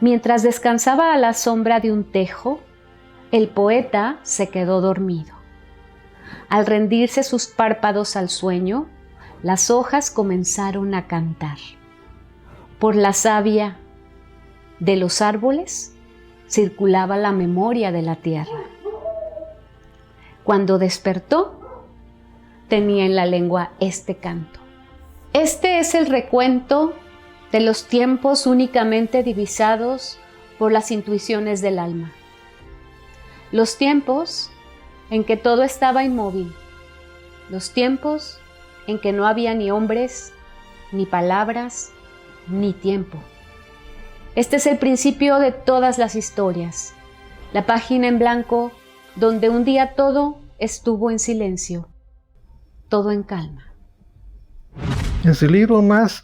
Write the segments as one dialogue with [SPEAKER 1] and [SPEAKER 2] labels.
[SPEAKER 1] Mientras descansaba a la sombra de un tejo, el poeta se quedó dormido. Al rendirse sus párpados al sueño, las hojas comenzaron a cantar. Por la savia de los árboles circulaba la memoria de la tierra. Cuando despertó, tenía en la lengua este canto. Este es el recuento de los tiempos únicamente divisados por las intuiciones del alma. Los tiempos en que todo estaba inmóvil, los tiempos en que no había ni hombres, ni palabras, ni tiempo. Este es el principio de todas las historias, la página en blanco donde un día todo estuvo en silencio, todo en calma.
[SPEAKER 2] En su libro más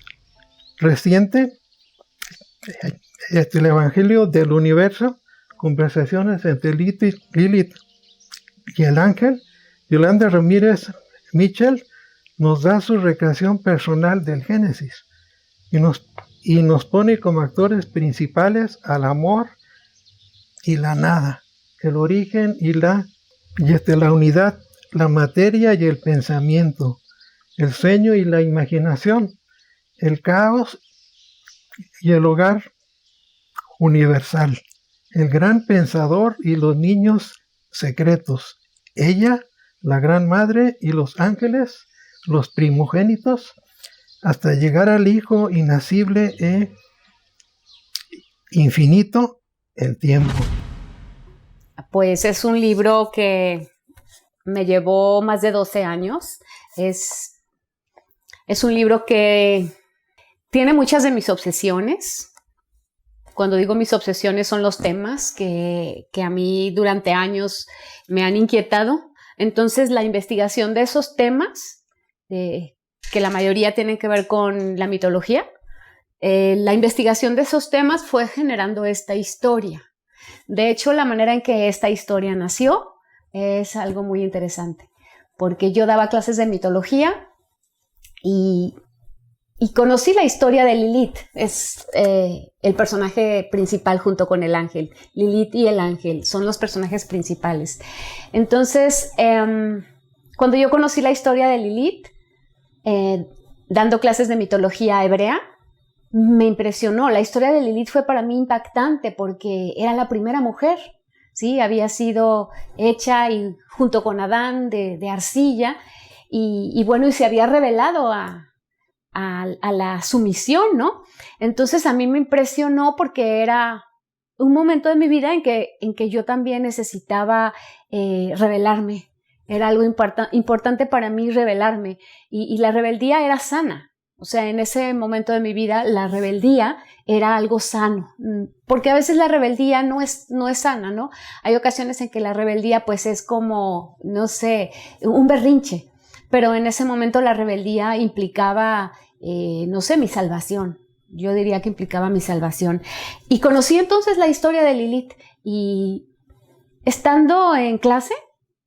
[SPEAKER 2] reciente, el Evangelio del Universo, conversaciones entre Lilith y el ángel, Yolanda Ramírez Mitchell nos da su recreación personal del Génesis y nos pone como actores principales al amor y la nada, el origen y la unidad, la materia y el pensamiento, el sueño y la imaginación, el caos y el hogar universal, el gran pensador y los niños secretos, ella, la gran madre y los ángeles, los primogénitos, hasta llegar al Hijo inacible e infinito, el tiempo.
[SPEAKER 1] Pues es un libro que me llevó más de 12 años. Es un libro que tiene muchas de mis obsesiones. Cuando digo mis obsesiones son los temas que a mí durante años me han inquietado. Entonces la investigación de esos temas, que la mayoría tienen que ver con la mitología, la investigación de esos temas fue generando esta historia. De hecho, la manera en que esta historia nació es algo muy interesante, porque yo daba clases de mitología y conocí la historia de Lilith. Es el personaje principal junto con el ángel. Lilith y el ángel son los personajes principales. Entonces, cuando yo conocí la historia de Lilith, dando clases de mitología hebrea, me impresionó. La historia de Lilith fue para mí impactante porque era la primera mujer, ¿sí? Había sido hecha junto con Adán de arcilla y bueno, y se había revelado a la sumisión, ¿no? Entonces a mí me impresionó porque era un momento de mi vida en que yo también necesitaba revelarme. Era algo importante para mí revelarme y la rebeldía era sana. O sea, en ese momento de mi vida la rebeldía era algo sano, porque a veces la rebeldía no es sana, ¿no? Hay ocasiones en que la rebeldía pues es como, no sé, un berrinche, pero en ese momento la rebeldía implicaba, no sé, mi salvación. Yo diría que implicaba mi salvación. Y conocí entonces la historia de Lilith y estando en clase,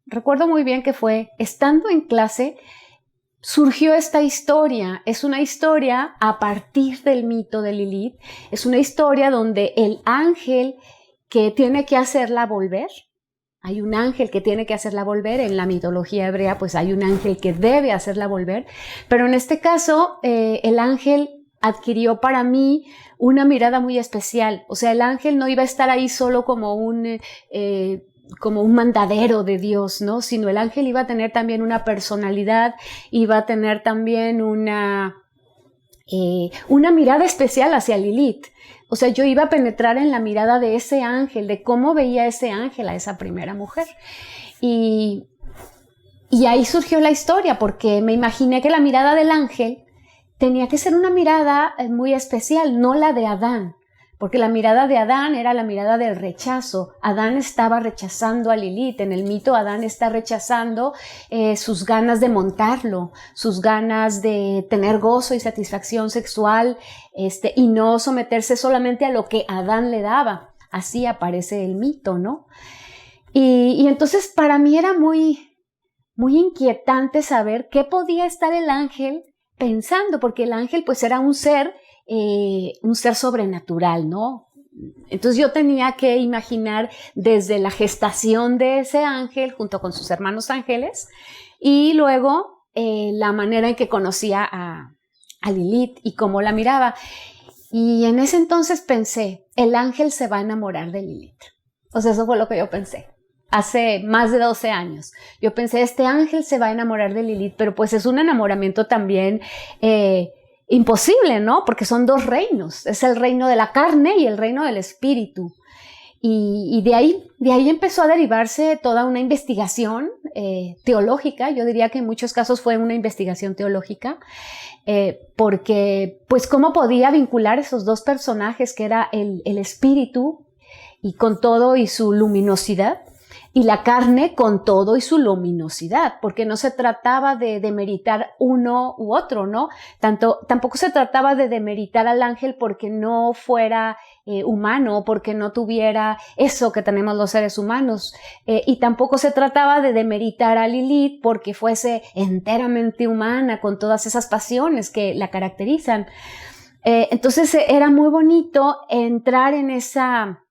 [SPEAKER 1] recuerdo muy bien que fue estando en clase, surgió esta historia. Es una historia a partir del mito de Lilith. Es una historia donde el ángel que tiene que hacerla volver, hay un ángel que tiene que hacerla volver. En la mitología hebrea pues hay un ángel que debe hacerla volver, pero en este caso el ángel adquirió para mí una mirada muy especial. O sea, el ángel no iba a estar ahí solo como un mandadero de Dios, ¿no? Sino el ángel iba a tener también una personalidad, iba a tener también una mirada especial hacia Lilith. O sea, yo iba a penetrar en la mirada de ese ángel, de cómo veía ese ángel a esa primera mujer. Y ahí surgió la historia, porque me imaginé que la mirada del ángel tenía que ser una mirada muy especial, no la de Adán. Porque la mirada de Adán era la mirada del rechazo. Adán estaba rechazando a Lilith. En el mito Adán está rechazando sus ganas de montarlo, sus ganas de tener gozo y satisfacción sexual, y no someterse solamente a lo que Adán le daba. Así aparece el mito, ¿no? Y entonces para mí era muy, muy inquietante saber qué podía estar el ángel pensando, porque el ángel pues era un ser sobrenatural, ¿no? Entonces yo tenía que imaginar desde la gestación de ese ángel junto con sus hermanos ángeles y luego la manera en que conocía a Lilith y cómo la miraba. Y en ese entonces pensé, el ángel se va a enamorar de Lilith. O sea, eso fue lo que yo pensé. Hace más de 12 años. Yo pensé, este ángel se va a enamorar de Lilith, pero pues es un enamoramiento también imposible, ¿no? Porque son dos reinos. Es el reino de la carne y el reino del espíritu. Y de ahí empezó a derivarse toda una investigación teológica. Yo diría que en muchos casos fue una investigación teológica, porque pues cómo podía vincular esos dos personajes que era el espíritu y con todo y su luminosidad, y la carne con todo y su luminosidad, porque no se trataba de demeritar uno u otro, ¿no? Tampoco se trataba de demeritar al ángel porque no fuera humano, porque no tuviera eso que tenemos los seres humanos, y tampoco se trataba de demeritar a Lilith porque fuese enteramente humana con todas esas pasiones que la caracterizan. Entonces era muy bonito entrar en esa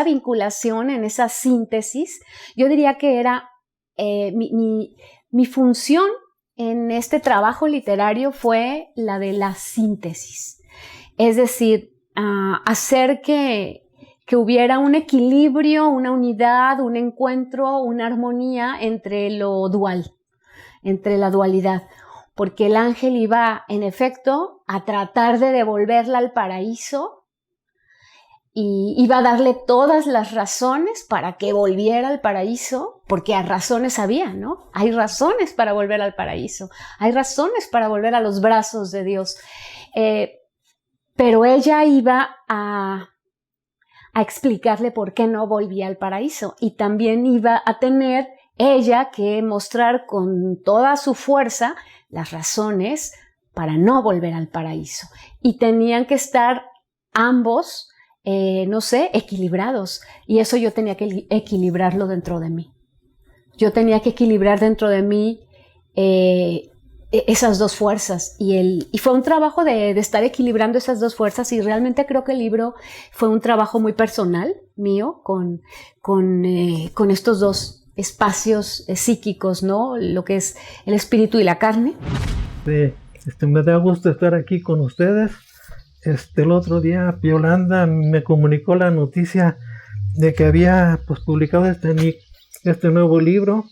[SPEAKER 1] vinculación, en esa síntesis. Yo diría que era mi función en este trabajo literario fue la de la síntesis. Es decir, hacer que hubiera un equilibrio, una unidad, un encuentro, una armonía entre lo dual, entre la dualidad. Porque el ángel iba, en efecto, a tratar de devolverla al paraíso, y iba a darle todas las razones para que volviera al paraíso, porque a razones había, ¿no? Hay razones para volver al paraíso, hay razones para volver a los brazos de Dios. Pero ella iba a explicarle por qué no volvía al paraíso, y también iba a tener ella que mostrar con toda su fuerza las razones para no volver al paraíso. Y tenían que estar ambos equilibrados. Y eso yo tenía que equilibrarlo dentro de mí. Yo tenía que equilibrar dentro de mí esas dos fuerzas. Y fue un trabajo de estar equilibrando esas dos fuerzas, y realmente creo que el libro fue un trabajo muy personal mío con estos dos espacios psíquicos, ¿no? Lo que es el espíritu y la carne.
[SPEAKER 2] Sí, me da gusto estar aquí con ustedes. El otro día Yolanda me comunicó la noticia de que había publicado este nuevo libro.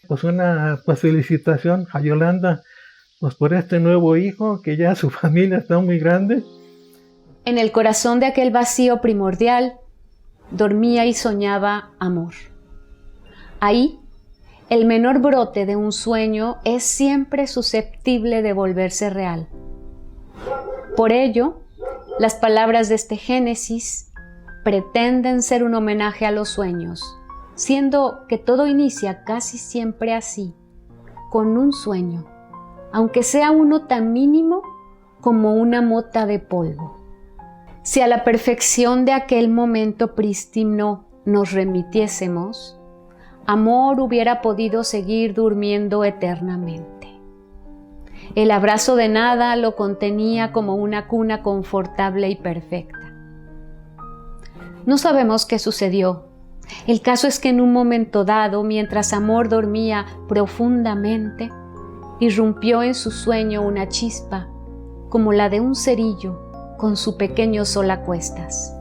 [SPEAKER 2] Pues una felicitación a Yolanda por este nuevo hijo, que ya su familia está muy grande.
[SPEAKER 1] En el corazón de aquel vacío primordial dormía y soñaba amor. Ahí, el menor brote de un sueño es siempre susceptible de volverse real. Por ello, las palabras de este Génesis pretenden ser un homenaje a los sueños, siendo que todo inicia casi siempre así, con un sueño, aunque sea uno tan mínimo como una mota de polvo. Si a la perfección de aquel momento prístino nos remitiésemos, amor hubiera podido seguir durmiendo eternamente. El abrazo de nada lo contenía como una cuna confortable y perfecta. No sabemos qué sucedió. El caso es que en un momento dado, mientras amor dormía profundamente, irrumpió en su sueño una chispa, como la de un cerillo con su pequeño sol a cuestas.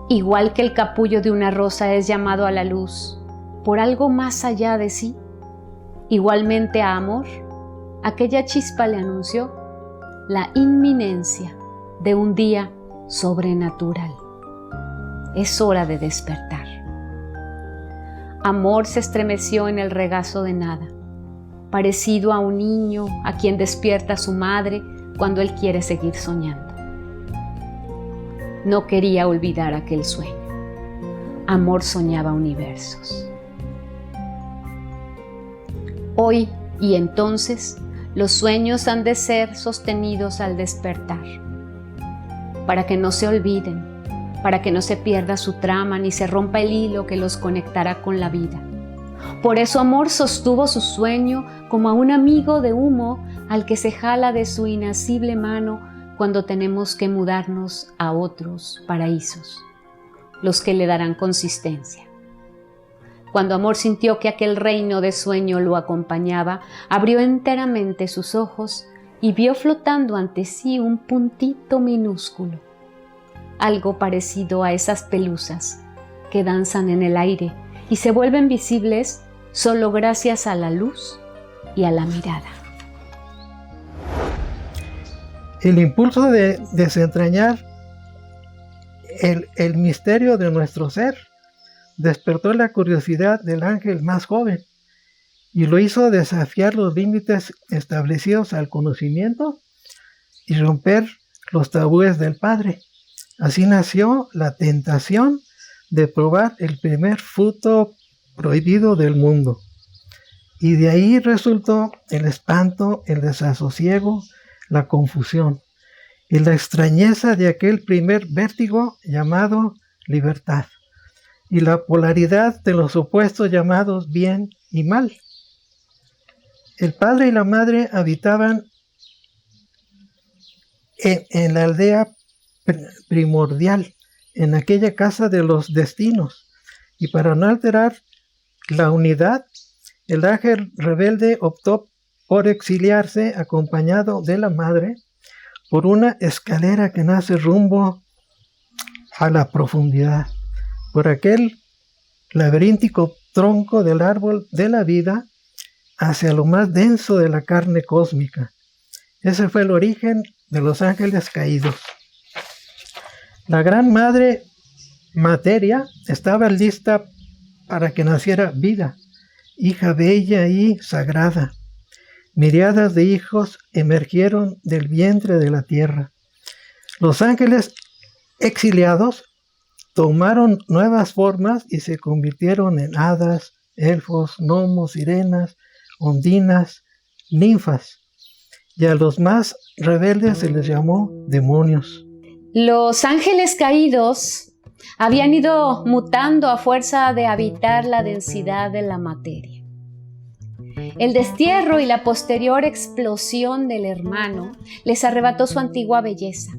[SPEAKER 1] Igual que el capullo de una rosa es llamado a la luz por algo más allá de sí, igualmente a amor, aquella chispa le anunció la inminencia de un día sobrenatural. Es hora de despertar. Amor se estremeció en el regazo de nada, parecido a un niño a quien despierta su madre cuando él quiere seguir soñando. No quería olvidar aquel sueño. Amor soñaba universos. Hoy y entonces, los sueños han de ser sostenidos al despertar, para que no se olviden, para que no se pierda su trama ni se rompa el hilo que los conectará con la vida. Por eso amor sostuvo su sueño como a un amigo de humo al que se jala de su inacible mano cuando tenemos que mudarnos a otros paraísos. los que le darán consistencia. Cuando Amor sintió que aquel reino de sueño lo acompañaba, abrió enteramente sus ojos y vio flotando ante sí un puntito minúsculo, algo parecido a esas pelusas que danzan en el aire y se vuelven visibles solo gracias a la luz y a la mirada.
[SPEAKER 2] El impulso de desentrañar el misterio de nuestro ser despertó la curiosidad del ángel más joven y lo hizo desafiar los límites establecidos al conocimiento y romper los tabúes del Padre. Así nació la tentación de probar el primer fruto prohibido del mundo. Y de ahí resultó el espanto, el desasosiego, la confusión y la extrañeza de aquel primer vértigo llamado libertad y la polaridad de los opuestos llamados bien y mal. El padre y la madre habitaban en la aldea primordial, en aquella casa de los destinos, y para no alterar la unidad, el ángel rebelde optó por exiliarse acompañado de la madre por una escalera que nace rumbo a la profundidad, por aquel laberíntico tronco del árbol de la vida hacia lo más denso de la carne cósmica. Ese fue el origen de los ángeles caídos. La gran madre materia estaba lista para que naciera vida, hija bella y sagrada. Miriadas de hijos emergieron del vientre de la tierra. Los ángeles exiliados tomaron nuevas formas y se convirtieron en hadas, elfos, gnomos, sirenas, ondinas, ninfas. Y a los más rebeldes se les llamó demonios.
[SPEAKER 1] Los ángeles caídos habían ido mutando a fuerza de habitar la densidad de la materia. El destierro y la posterior explosión del hermano les arrebató su antigua belleza.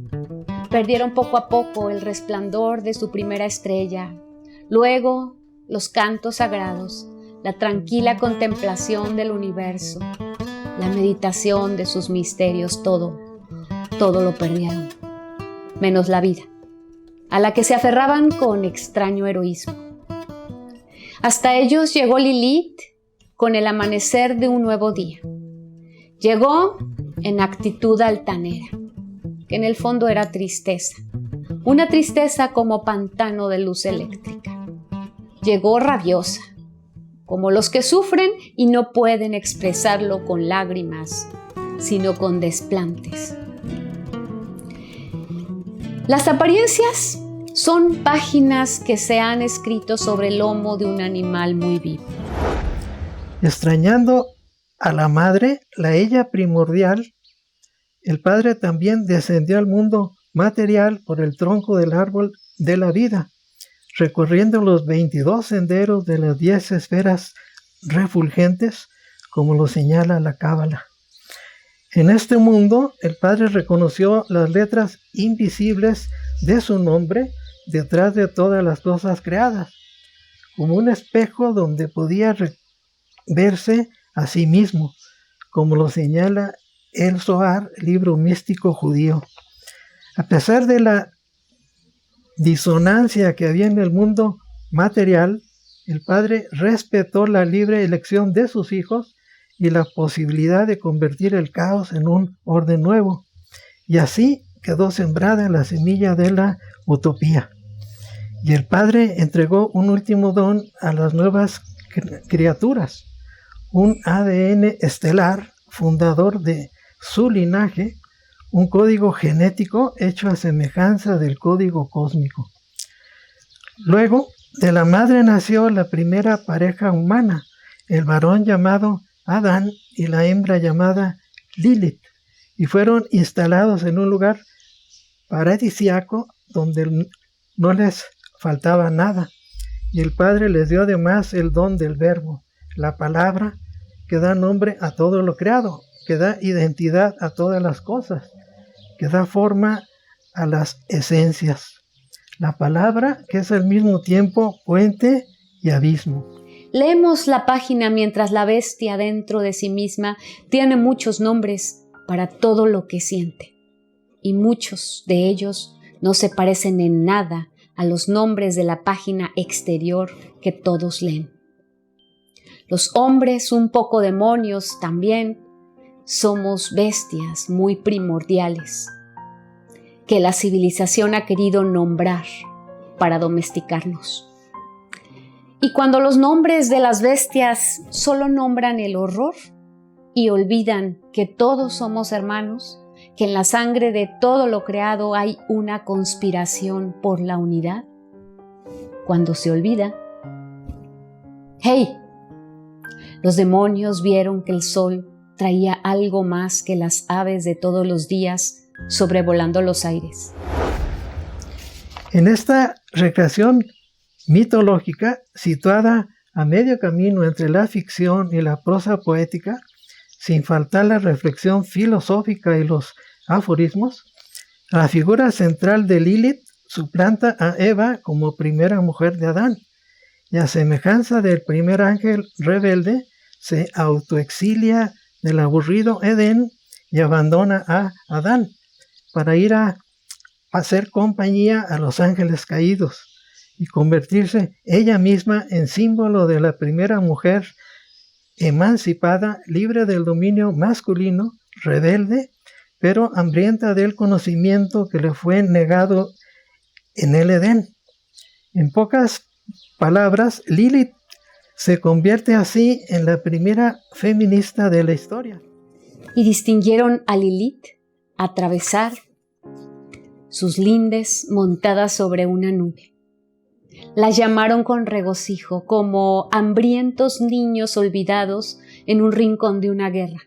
[SPEAKER 1] Perdieron poco a poco el resplandor de su primera estrella, luego los cantos sagrados, la tranquila contemplación del universo, la meditación de sus misterios, todo lo perdieron, menos la vida, a la que se aferraban con extraño heroísmo. Hasta ellos llegó Lilith con el amanecer de un nuevo día. Llegó en actitud altanera, que en el fondo era tristeza, una tristeza como pantano de luz eléctrica. Llegó rabiosa, como los que sufren y no pueden expresarlo con lágrimas, sino con desplantes. Las apariencias son páginas que se han escrito sobre el lomo de un animal muy vivo.
[SPEAKER 2] Extrañando a la madre, la ella primordial, el Padre también descendió al mundo material por el tronco del árbol de la vida, recorriendo los 22 senderos de las 10 esferas refulgentes, como lo señala la Cábala. En este mundo, el Padre reconoció las letras invisibles de su nombre detrás de todas las cosas creadas, como un espejo donde podía verse a sí mismo, como lo señala el Zohar, libro místico judío. A pesar de la disonancia que había en el mundo material, el Padre respetó la libre elección de sus hijos y la posibilidad de convertir el caos en un orden nuevo. Y así quedó sembrada la semilla de la utopía. Y el Padre entregó un último don a las nuevas criaturas, un ADN estelar fundador de su linaje, un código genético hecho a semejanza del código cósmico. Luego, de la madre nació la primera pareja humana, el varón llamado Adán y la hembra llamada Lilith, y fueron instalados en un lugar paradisíaco donde no les faltaba nada, y el Padre les dio además el don del verbo, la palabra que da nombre a todo lo creado, que da identidad a todas las cosas, que da forma a las esencias. la palabra que es al mismo tiempo puente y abismo.
[SPEAKER 1] Leemos la página mientras la bestia dentro de sí misma tiene muchos nombres para todo lo que siente, y muchos de ellos no se parecen en nada a los nombres de la página exterior que todos leen. Los hombres, un poco demonios también, somos bestias muy primordiales que la civilización ha querido nombrar para domesticarnos. Y cuando los nombres de las bestias solo nombran el horror y olvidan que todos somos hermanos, que en la sangre de todo lo creado hay una conspiración por la unidad, cuando se olvida, ¡hey! Los demonios vieron que el sol traía algo más que las aves de todos los días sobrevolando los aires.
[SPEAKER 2] En esta recreación mitológica, situada a medio camino entre la ficción y la prosa poética, sin faltar la reflexión filosófica y los aforismos, la figura central de Lilith suplanta a Eva como primera mujer de Adán, y a semejanza del primer ángel rebelde, se autoexilia del aburrido Edén y abandona a Adán para ir a hacer compañía a los ángeles caídos y convertirse ella misma en símbolo de la primera mujer emancipada, libre del dominio masculino, rebelde, pero hambrienta del conocimiento que le fue negado en el Edén. En pocas palabras, Lilith se convierte así en la primera feminista de la historia.
[SPEAKER 1] Y distinguieron a Lilith atravesar sus lindes montada sobre una nube. La llamaron con regocijo como hambrientos niños olvidados en un rincón de una guerra.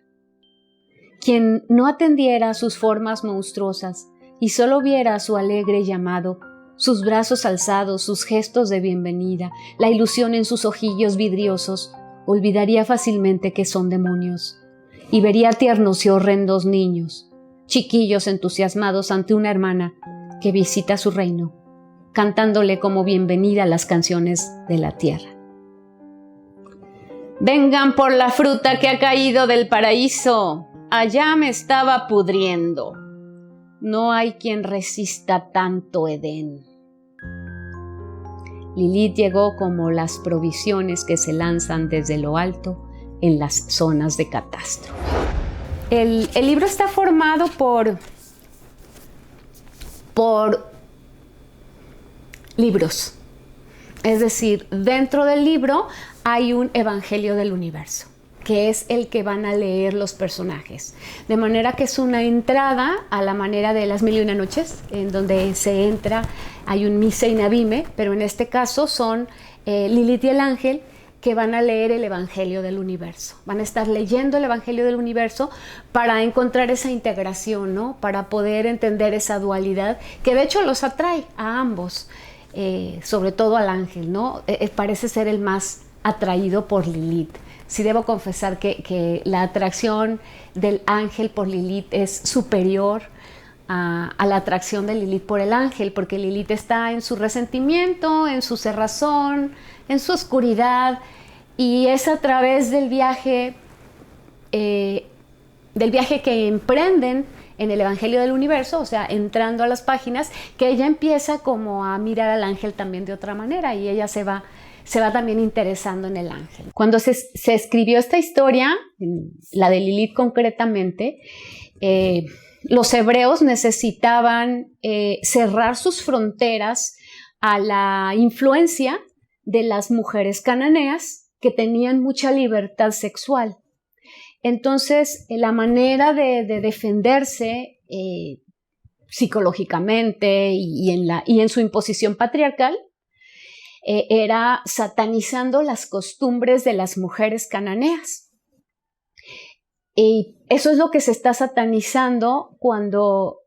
[SPEAKER 1] Quien no atendiera a sus formas monstruosas y solo viera su alegre llamado, sus brazos alzados, sus gestos de bienvenida, la ilusión en sus ojillos vidriosos, olvidaría fácilmente que son demonios y vería tiernos y horrendos niños, chiquillos entusiasmados ante una hermana que visita su reino, cantándole como bienvenida las canciones de la tierra. Vengan por la fruta que ha caído del paraíso, allá me estaba pudriendo. No hay quien resista tanto Edén. Lilith llegó como las provisiones que se lanzan desde lo alto en las zonas de catástrofe. El libro está formado por libros. Es decir, dentro del libro hay un evangelio del universo, que es el que van a leer los personajes. De manera que es una entrada a la manera de Las Mil y Una Noches, en donde se entra, hay un Mise y Nabime, pero en este caso son Lilith y el ángel, que van a leer el evangelio del universo. Van a estar leyendo el evangelio del universo para encontrar esa integración, ¿no? Para poder entender esa dualidad, que de hecho los atrae a ambos, sobre todo al ángel, ¿no? Parece ser el más atraído por Lilith. Sí debo confesar que la atracción del ángel por Lilith es superior a la atracción de Lilith por el ángel, porque Lilith está en su resentimiento, en su cerrazón, en su oscuridad, y es a través del viaje que emprenden en el Evangelio del Universo, o sea, entrando a las páginas, que ella empieza como a mirar al ángel también de otra manera, y ella se va también interesando en el ángel. Cuando se escribió esta historia, la de Lilith concretamente, los hebreos necesitaban cerrar sus fronteras a la influencia de las mujeres cananeas que tenían mucha libertad sexual. Entonces, la manera de defenderse psicológicamente y en su imposición patriarcal era satanizando las costumbres de las mujeres cananeas. Y eso es lo que se está satanizando cuando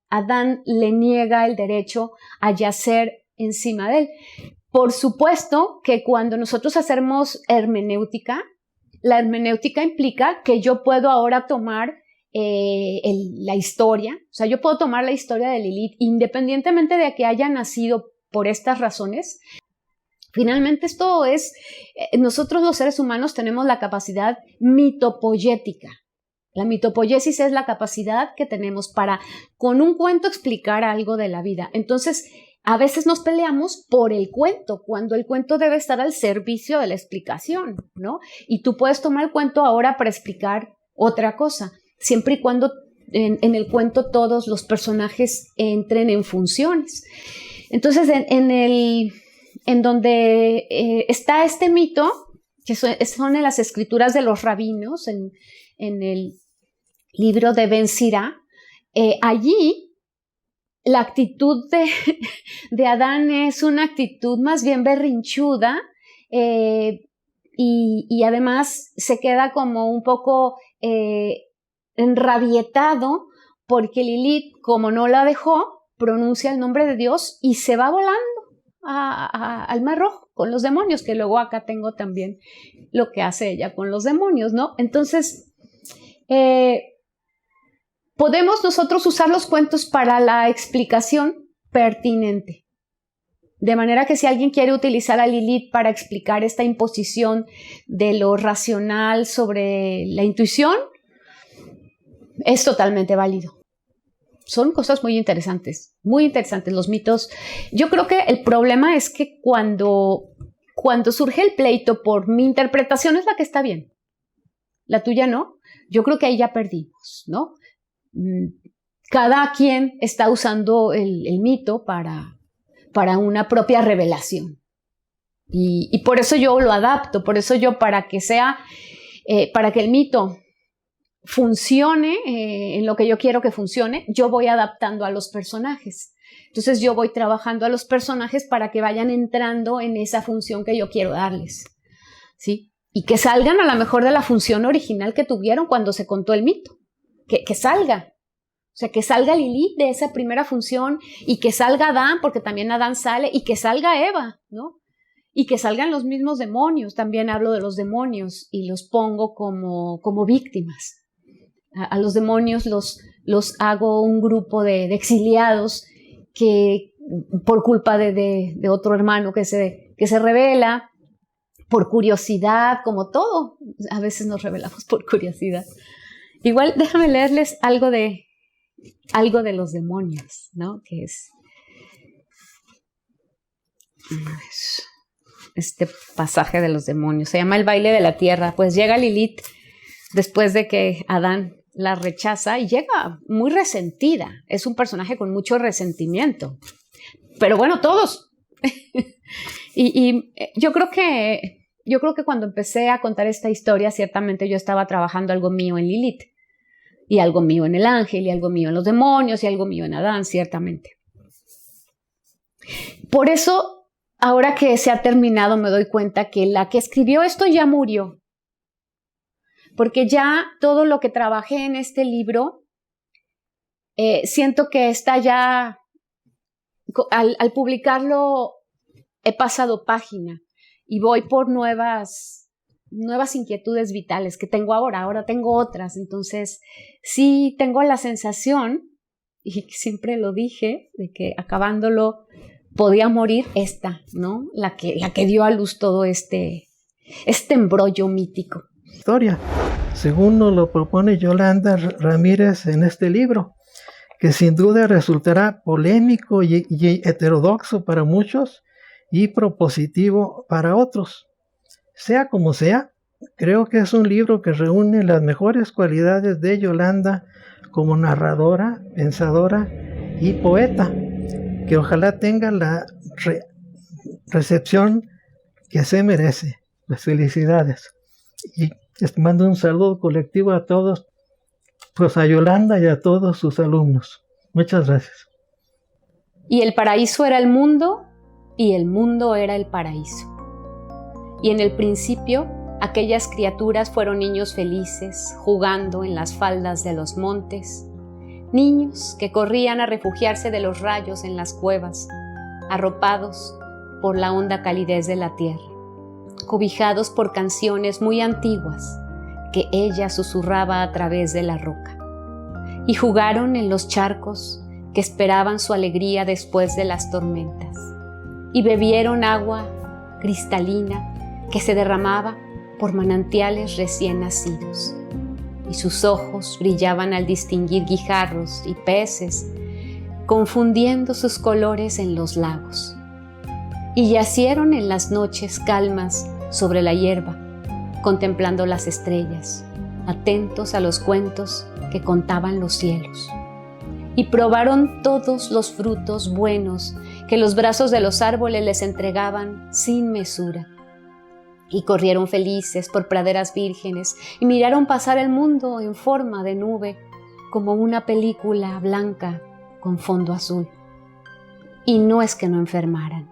[SPEAKER 1] Adán le niega el derecho a yacer encima de él. Por supuesto que cuando nosotros hacemos hermenéutica, la hermenéutica implica que yo puedo ahora tomar la historia. O sea, yo puedo tomar la historia de Lilith independientemente de que haya nacido por estas razones. Finalmente esto es, nosotros los seres humanos tenemos la capacidad mitopoyética. La mitopoiesis es la capacidad que tenemos para con un cuento explicar algo de la vida. Entonces, a veces nos peleamos por el cuento, cuando el cuento debe estar al servicio de la explicación, ¿no? Y tú puedes tomar el cuento ahora para explicar otra cosa, siempre y cuando en el cuento todos los personajes entren en funciones. Entonces, en donde está este mito, que son en las escrituras de los rabinos, en el libro de Ben Sira, allí la actitud de Adán es una actitud más bien berrinchuda y además se queda como un poco enrabietado porque Lilith, como no la dejó, pronuncia el nombre de Dios y se va volando al Mar Rojo con los demonios, que luego acá tengo también lo que hace ella con los demonios, ¿no? Entonces, podemos nosotros usar los cuentos para la explicación pertinente. De manera que si alguien quiere utilizar a Lilith para explicar esta imposición de lo racional sobre la intuición, es totalmente válido. Son cosas muy interesantes los mitos. Yo creo que el problema es que cuando surge el pleito por mi interpretación es la que está bien, la tuya no, yo creo que ahí ya perdimos, ¿no? Cada quien está usando el mito para una propia revelación. Y por eso yo lo adapto, por eso yo para que el mito funcione en lo que yo quiero que funcione, yo voy adaptando a los personajes. Entonces yo voy trabajando a los personajes para que vayan entrando en esa función que yo quiero darles, ¿sí? Y que salgan a lo mejor de la función original que tuvieron cuando se contó el mito. Que salga. O sea, que salga Lilith de esa primera función y que salga Adán, porque también Adán sale, y que salga Eva, ¿no? Y que salgan los mismos demonios. También hablo de los demonios y los pongo como víctimas. A los demonios los hago un grupo de exiliados que por culpa de otro hermano que se rebela, por curiosidad, como todo. A veces nos rebelamos por curiosidad. Igual déjame leerles algo de los demonios, ¿no? Que es este pasaje de los demonios. Se llama el baile de la tierra. Pues llega Lilith después de que Adán la rechaza y llega muy resentida. Es un personaje con mucho resentimiento. Pero bueno, todos. y yo creo que cuando empecé a contar esta historia, ciertamente yo estaba trabajando algo mío en Lilith. Y algo mío en el ángel, y algo mío en los demonios, y algo mío en Adán, ciertamente. Por eso, ahora que se ha terminado, me doy cuenta que la que escribió esto ya murió. Porque ya todo lo que trabajé en este libro, siento que está ya, al publicarlo, he pasado página y voy por nuevas inquietudes vitales que tengo ahora tengo otras. Entonces, sí tengo la sensación, y siempre lo dije, de que acabándolo podía morir esta, ¿no? La que dio a luz todo este embrollo mítico.
[SPEAKER 2] Historia, según nos lo propone Yolanda Ramírez en este libro, que sin duda resultará polémico y heterodoxo para muchos y propositivo para otros. Sea como sea, creo que es un libro que reúne las mejores cualidades de Yolanda como narradora, pensadora y poeta, que ojalá tenga la recepción que se merece. Pues felicidades. Y les mando un saludo colectivo a todos, pues a Yolanda y a todos sus alumnos. Muchas gracias.
[SPEAKER 1] Y el paraíso era el mundo, y el mundo era el paraíso. Y en el principio, aquellas criaturas fueron niños felices, jugando en las faldas de los montes, niños que corrían a refugiarse de los rayos en las cuevas, arropados por la honda calidez de la tierra, cobijados por canciones muy antiguas que ella susurraba a través de la roca. y jugaron en los charcos que esperaban su alegría después de las tormentas, y bebieron agua cristalina que se derramaba por manantiales recién nacidos, y sus ojos brillaban al distinguir guijarros y peces, confundiendo sus colores en los lagos. Y yacieron en las noches calmas sobre la hierba, contemplando las estrellas, atentos a los cuentos que contaban los cielos. Y probaron todos los frutos buenos que los brazos de los árboles les entregaban sin mesura. Y corrieron felices por praderas vírgenes y miraron pasar el mundo en forma de nube, como una película blanca con fondo azul. Y no es que no enfermaran,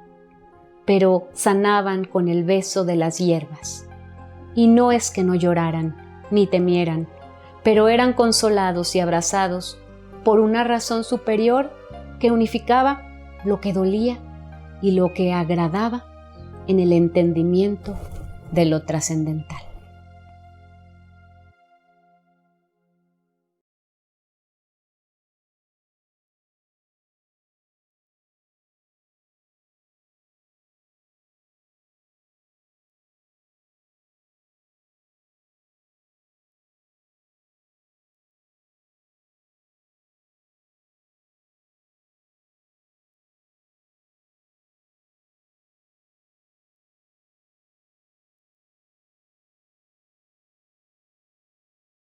[SPEAKER 1] pero sanaban con el beso de las hierbas. Y no es que no lloraran ni temieran, pero eran consolados y abrazados por una razón superior que unificaba lo que dolía y lo que agradaba en el entendimiento de lo trascendental.